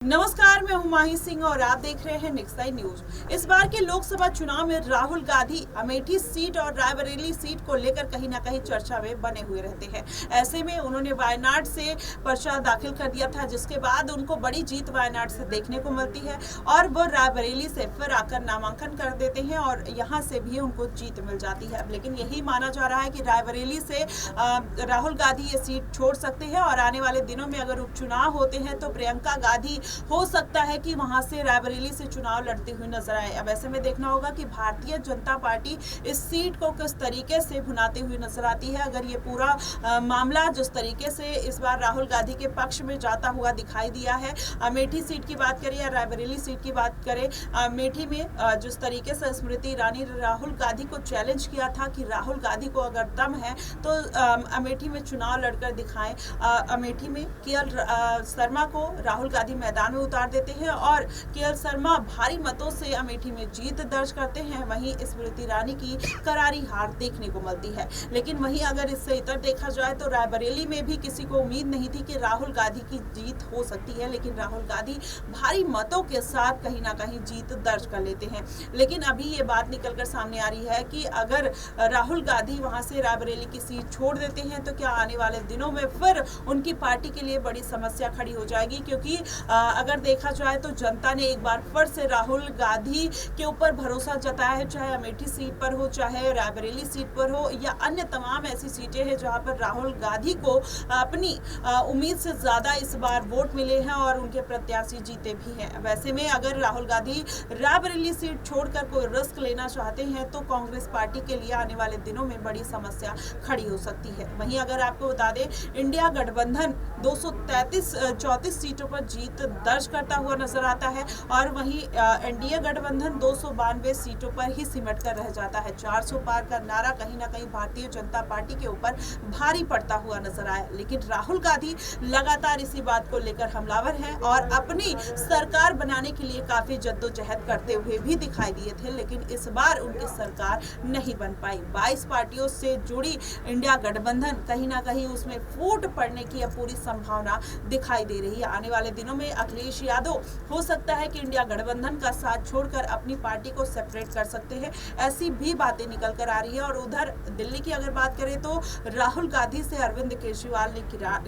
नमस्कार, मैं हुमायूं सिंह और आप देख रहे हैं नेक्स्ट नाइन न्यूज। इस बार के लोकसभा चुनाव में राहुल गांधी अमेठी सीट और रायबरेली सीट को लेकर कहीं ना कहीं चर्चा में बने हुए रहते हैं। ऐसे में उन्होंने वायनाड से पर्चा दाखिल कर दिया था, जिसके बाद उनको बड़ी जीत वायनाड से देखने को मिलती है और वो रायबरेली से फिर आकर नामांकन कर देते हैं और यहाँ से भी उनको जीत मिल जाती है। लेकिन यही माना जा रहा है कि रायबरेली से राहुल गांधी ये सीट छोड़ सकते हैं और आने वाले दिनों में अगर उपचुनाव होते हैं तो प्रियंका गांधी हो सकता है कि वहां से रायबरेली से चुनाव लड़ती हुई नजर आए। अब ऐसे में देखना होगा कि भारतीय जनता पार्टी इस सीट को किस तरीके से भुनाती हुई नजर आती है। अगर ये पूरा मामला जिस तरीके से इस बार राहुल गांधी के पक्ष में जाता हुआ दिखाई दिया है, अमेठी सीट की बात करें या रायबरेली सीट की बात करें, अमेठी में जिस तरीके से स्मृति ईरानी ने राहुल गांधी को चैलेंज किया था कि राहुल गांधी को अगर दम है तो अमेठी में चुनाव लड़कर दिखाएं। अमेठी में केएल शर्मा को राहुल गांधी मैदान में उतार देते हैं और केएल शर्मा भारी मतों से अमेठी में जीत दर्ज करते हैं। वहीं स्मृति ईरानी की करारी हार देखने को मिलती है। लेकिन वहीं अगर इससे इतर देखा जाए तो रायबरेली में भी किसी को उम्मीद नहीं थी कि राहुल गांधी की जीत हो सकती है, लेकिन राहुल गांधी भारी मतों के साथ कहीं ना कहीं जीत दर्ज कर लेते हैं। लेकिन अभी ये बात निकलकर सामने आ रही है कि अगर राहुल गांधी वहां से रायबरेली की सीट छोड़ देते हैं तो क्या आने वाले दिनों में फिर उनकी पार्टी के लिए बड़ी समस्या खड़ी हो जाएगी। क्योंकि अगर देखा जाए तो जनता ने एक बार फिर से राहुल गांधी के ऊपर भरोसा जताया है, चाहे अमेठी सीट पर हो, चाहे रायबरेली सीट पर हो या अन्य तमाम ऐसी सीटें हैं जहां पर राहुल गांधी को अपनी उम्मीद से ज्यादा इस बार वोट मिले हैं और उनके प्रत्याशी जीते भी हैं। वैसे में अगर राहुल गांधी रायबरेली सीट छोड़कर कोई रिस्क लेना चाहते हैं तो कांग्रेस पार्टी के लिए आने वाले दिनों में बड़ी समस्या खड़ी हो सकती है। वहीं अगर आपको बता दें, इंडिया गठबंधन 234 सीटों पर जीत दर्ज करता हुआ नजर आता है और वहीं एनडीए गठबंधन 292 सीटों पर ही सिमट कर रह जाता है। 400 पार का नारा कहीं ना कहीं भारतीय जनता पार्टी के ऊपर भारी पड़ता हुआ नजर आया। लेकिन राहुल गांधी लगातार इसी बात को लेकर हमलावर हैं और अपनी सरकार बनाने के लिए काफी जद्दोजहद करते हुए भी दिखाई दिए थे, लेकिन इस बार उनकी सरकार नहीं बन पाई। 22 पार्टियों से जुड़ी इंडिया गठबंधन कहीं ना कहीं उसमें फूट पड़ने की पूरी संभावना दिखाई दे रही है। आने वाले दिनों में अखिलेश यादव हो सकता है कि इंडिया गठबंधन का साथ छोड़कर अपनी पार्टी को सेपरेट कर सकते हैं, ऐसी भी बातें निकल कर आ रही है। और उधर दिल्ली की अगर बात करें तो राहुल गांधी से अरविंद केजरीवाल ने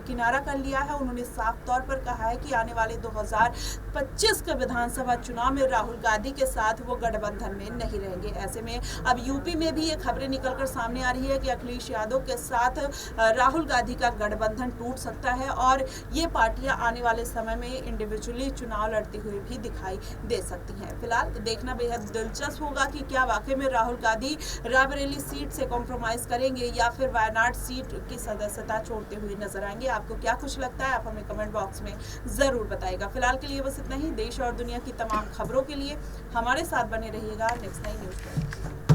किनारा कर लिया है। उन्होंने साफ तौर पर कहा है कि आने वाले 2025 के विधानसभा चुनाव में राहुल गांधी के साथ वो गठबंधन में नहीं रहेंगे। ऐसे में अब यूपी में भी ये खबरें निकलकर सामने आ रही है कि अखिलेश यादव के साथ राहुल गांधी का गठबंधन टूट सकता है और ये पार्टियां आने वाले समय में इंडिविजुअली चुनाव लड़ते हुए भी दिखाई दे सकती हैं। फिलहाल देखना बेहद दिलचस्प होगा कि क्या वाकई में राहुल गांधी रायबरेली सीट से कॉम्प्रोमाइज करेंगे या फिर वायनाड सीट की सदस्यता छोड़ते हुए नजर आएंगे। आपको क्या कुछ लगता है, आप हमें कमेंट बॉक्स में जरूर बताइएगा। फिलहाल के लिए बस इतना ही। देश और दुनिया की तमाम खबरों के लिए हमारे साथ बने रहिएगा नेक्स्ट नाइन न्यूज पर।